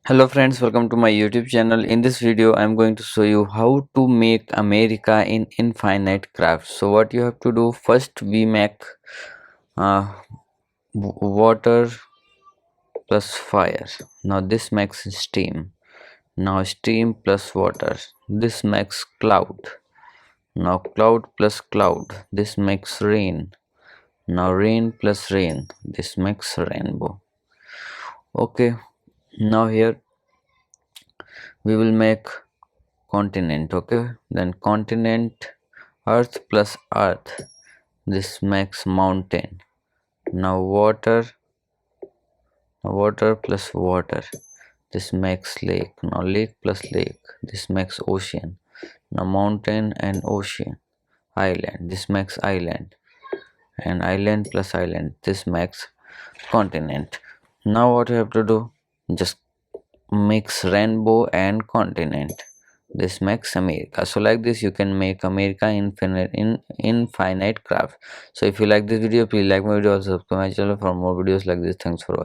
Hello friends, welcome to my YouTube channel. In this video I am going to show you how to make America in infinite crafts. So what you have to do, first we make uh, water plus fire. Now this makes steam. Now steam plus water, this makes cloud. Now cloud plus cloud, this makes rain. Now rain plus rain, this makes rainbow. Okay, now here we will make continent. Okay, then continent, earth plus earth, this makes mountain. Now water plus water, this makes lake. Now lake plus lake, this makes ocean. Now mountain and ocean, island, this makes island. And island plus island, this makes continent. Now what you have to do, just mix rainbow and continent, this makes America. So like this you can make America infinite craft. So if you like this video, please like my video, also subscribe my channel for more videos like this. Thanks for watching.